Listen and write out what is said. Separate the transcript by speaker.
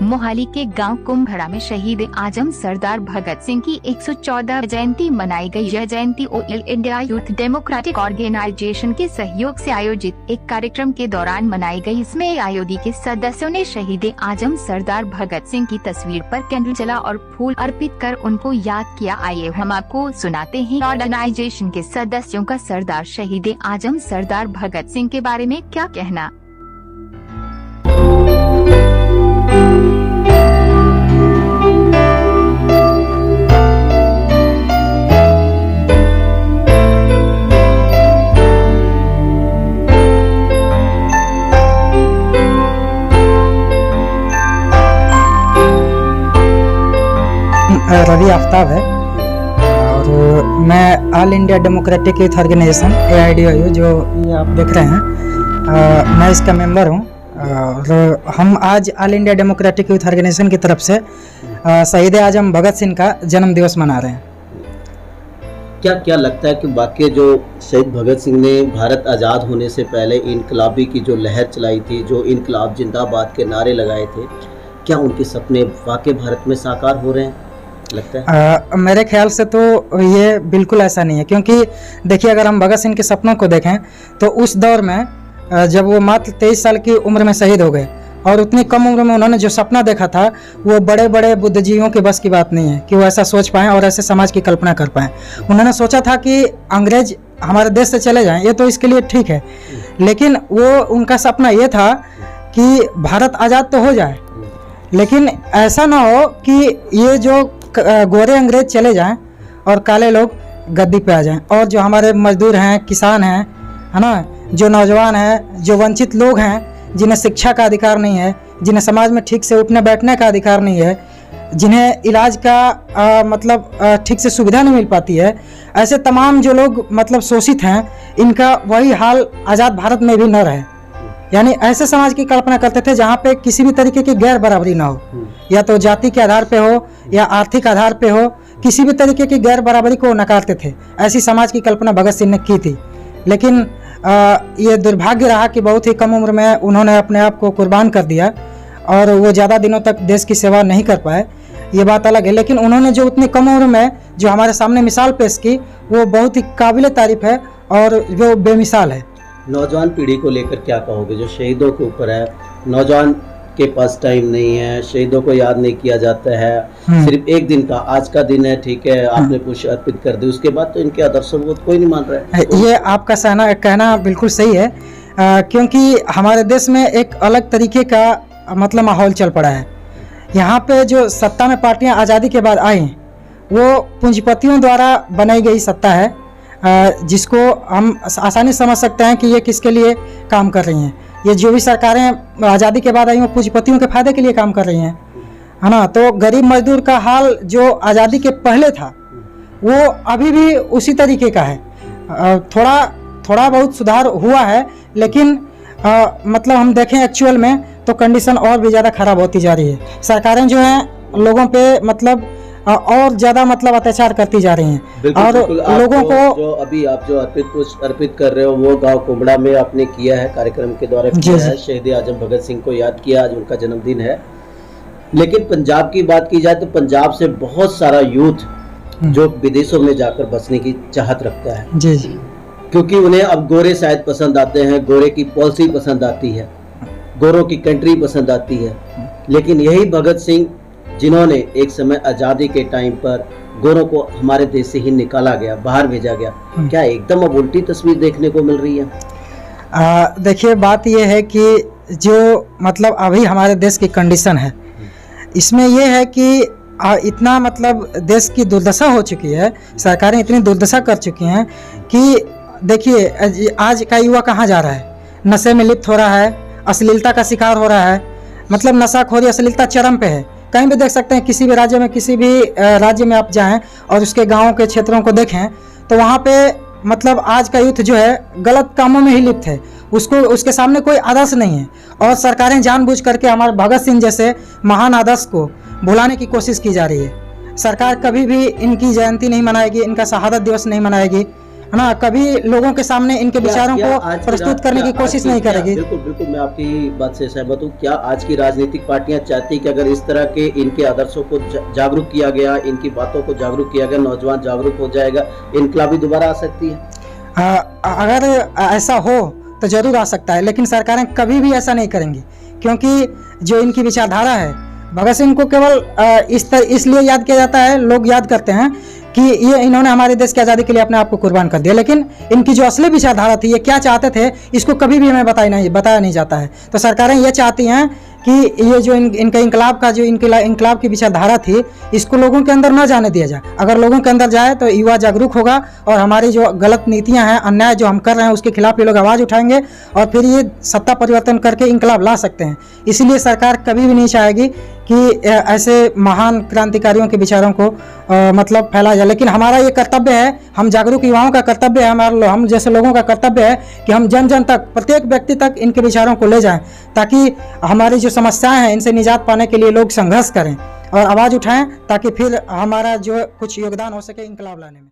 Speaker 1: मोहाली के गांव कुंभड़ा में शहीद आजम सरदार भगत सिंह की 114 जयंती मनाई गई। यह जयंती all India youth democratic organisation के सहयोग से आयोजित एक कार्यक्रम के दौरान मनाई गई। इसमें आयोडी के सदस्यों ने शहीद आजम सरदार भगत सिंह की तस्वीर पर कैंडल जला और फूल अर्पित कर उनको याद किया। आइए हम आपको सुनाते हैं ऑर्गेनाइजेशन के सदस्यों का सरदार शहीद आजम सरदार भगत सिंह के बारे में क्या कहना।
Speaker 2: रवि आफ्ताब है और मैं all India democratic youth organisation AIDOU जो ये आप देख रहे हैं, मैं इसका मेंबर हूँ। और हम आज all India democratic youth organisation की तरफ से शहीद आजम भगत सिंह का जन्म दिवस मना रहे हैं।
Speaker 3: क्या लगता है कि वाकई जो शहीद भगत सिंह ने भारत आज़ाद होने से पहले इनकलाबी की जो लहर चलाई थी, जो इनकलाब जिंदाबाद के नारे लगाए थे, क्या उनके सपने वाकई भारत में साकार हो रहे हैं लगता है?
Speaker 2: मेरे ख्याल से तो ये बिल्कुल ऐसा नहीं है, क्योंकि देखिए अगर हम भगत सिंह के सपनों को देखें तो उस दौर में जब वो मात्र 23 साल की उम्र में शहीद हो गए और उतनी कम उम्र में उन्होंने जो सपना देखा था वो बड़े बड़े बुद्धिजीवियों के बस की बात नहीं है कि वो ऐसा सोच पाएँ और ऐसे समाज की कल्पना कर पाएँ। उन्होंने सोचा था कि अंग्रेज हमारे देश से चले जाएं, ये तो इसके लिए ठीक है, लेकिन वो उनका सपना ये था कि भारत आज़ाद तो हो जाए, लेकिन ऐसा ना हो कि ये जो गोरे अंग्रेज चले जाएं और काले लोग गद्दी पे आ जाएं, और जो हमारे मजदूर हैं, किसान हैं, है ना, जो नौजवान हैं, जो वंचित लोग हैं, जिन्हें शिक्षा का अधिकार नहीं है, जिन्हें समाज में ठीक से उठने बैठने का अधिकार नहीं है, जिन्हें इलाज का मतलब ठीक से सुविधा नहीं मिल पाती है, ऐसे तमाम जो लोग मतलब शोषित हैं, इनका वही हाल आज़ाद भारत में भी न रहे। यानी ऐसे समाज की कल्पना करते थे जहाँ पे किसी भी तरीके की गैर बराबरी ना हो, या तो जाति के आधार पे हो या आर्थिक आधार पे हो, किसी भी तरीके की गैर बराबरी को नकारते थे। ऐसी समाज की कल्पना भगत सिंह ने की थी, लेकिन ये दुर्भाग्य रहा कि बहुत ही कम उम्र में उन्होंने अपने आप को कुर्बान कर दिया और वो ज़्यादा दिनों तक देश की सेवा नहीं कर पाए, ये बात अलग है। लेकिन उन्होंने जो उतनी कम उम्र में जो हमारे सामने मिसाल पेश की वो बहुत ही काबिल तारीफ है और वो बेमिसाल है।
Speaker 3: नौजवान पीढ़ी को लेकर क्या कहोगे जो शहीदों के ऊपर है? नौजवान के पास टाइम नहीं है, शहीदों को याद नहीं किया जाता है, सिर्फ एक दिन का, आज का दिन है, ठीक है, आपने कुछ अर्पित कर दी, उसके बाद तो इनके आदर्शों को कोई नहीं मान रहा है।
Speaker 2: ये आपका कहना बिल्कुल सही है, क्योंकि हमारे देश में एक अलग तरीके का मतलब माहौल चल पड़ा है। यहाँ पे जो सत्ता में पार्टियाँ आज़ादी के बाद आई वो पूंजीपतियों द्वारा बनाई गई सत्ता है, जिसको हम आसानी समझ सकते हैं कि ये किसके लिए काम कर रही हैं। ये जो भी सरकारें आज़ादी के बाद आई वो पूंजीपतियों के फायदे के लिए काम कर रही हैं, है ना। तो गरीब मजदूर का हाल जो आज़ादी के पहले था वो अभी भी उसी तरीके का है। थोड़ा बहुत सुधार हुआ है, लेकिन मतलब हम देखें एक्चुअल में तो कंडीशन और भी ज़्यादा ख़राब होती जा रही है। सरकारें जो हैं लोगों पे मतलब और ज़्यादा मतलब अत्याचार करती जा रही हैं, और लोगों को
Speaker 3: जो अभी आप जो अर्पित कर रहे हो वो गांव कुंभड़ा में आपने किया है, कार्यक्रम के द्वारा किया है, शहीद आजम भगत सिंह को याद किया, आज उनका जन्मदिन है। लेकिन पंजाब की बात की जाए तो पंजाब से बहुत सारा यूथ जो विदेशों में जाकर बसने की चाहत रखता है,
Speaker 2: जी,
Speaker 3: क्योंकि उन्हें अब गोरे शायद पसंद आते हैं, गोरे की पॉलिसी पसंद आती है, गोरों की कंट्री पसंद आती है। लेकिन यही भगत सिंह जिन्होंने एक समय आज़ादी के टाइम पर गोरों को हमारे देश से ही निकाला गया, बाहर भेजा गया, क्या एकदम अब उल्टी तस्वीर देखने को मिल रही है?
Speaker 2: देखिए बात यह है कि जो मतलब अभी हमारे देश की कंडीशन है, इसमें यह है कि इतना मतलब देश की दुर्दशा हो चुकी है, सरकारें इतनी दुर्दशा कर चुकी हैं कि देखिए आज का युवा कहाँ जा रहा है, नशे में लिप्त हो रहा है, अश्लीलता का शिकार हो रहा है, मतलब नशाखोरी अश्लीलता चरम पे है। कहीं भी देख सकते हैं, किसी भी राज्य में आप जाएं और उसके गाँव के क्षेत्रों को देखें तो वहाँ पे मतलब आज का यूथ जो है गलत कामों में ही लिप्त है, उसके सामने कोई आदर्श नहीं है। और सरकारें जानबूझ करके हमारे भगत सिंह जैसे महान आदर्श को भुलाने की कोशिश की जा रही है। सरकार कभी भी इनकी जयंती नहीं मनाएगी, इनका शहादत दिवस नहीं मनाएगी, है ना, कभी लोगों के सामने इनके विचारों को प्रस्तुत करने की कोशिश नहीं करेगी।
Speaker 3: बिल्कुल बिल्कुल, मैं आपकी बात से सहमत हूँ। क्या आज की राजनीतिक पार्टियां चाहती कि अगर इस तरह के इनके आदर्शों को जागरूक किया गया, इनकी बातों को जागरूक किया गया, नौजवान जागरूक हो जाएगा, इनकलाबी दोबारा आ सकती है?
Speaker 2: अगर ऐसा हो तो जरूर आ सकता है, लेकिन सरकारें कभी भी ऐसा नहीं करेंगी, क्योंकि जो इनकी विचारधारा है, भगत सिंह को केवल इसलिए याद किया जाता है, लोग याद करते हैं कि ये इन्होंने हमारे देश की आज़ादी के लिए अपने आप को कुर्बान कर दिया, लेकिन इनकी जो असली विचारधारा थी, ये क्या चाहते थे, इसको कभी भी हमें बताया नहीं जाता है। तो सरकारें ये चाहती हैं कि ये जो इनका इनकलाब का जो इनकलाब की विचारधारा थी, इसको लोगों के अंदर न जाने दिया जाए। अगर लोगों के अंदर जाए तो युवा जागरूक होगा और हमारी जो गलत नीतियां हैं, अन्याय जो हम कर रहे हैं, उसके खिलाफ ये लोग आवाज़ उठाएंगे और फिर ये सत्ता परिवर्तन करके इनकलाब ला सकते हैं। इसीलिए सरकार कभी भी नहीं चाहेगी कि ऐसे महान क्रांतिकारियों के विचारों को मतलब फैलाया जाए। लेकिन हमारा ये कर्तव्य है, हम जागरूक युवाओं का कर्तव्य है, हम जैसे लोगों का कर्तव्य है कि हम जन जन तक, प्रत्येक व्यक्ति तक इनके विचारों को ले जाएं, ताकि हमारी जो समस्याएं हैं, इनसे निजात पाने के लिए लोग संघर्ष करें और आवाज़ उठाएं, ताकि फिर हमारा जो कुछ योगदान हो सके इनकलाब लाने में।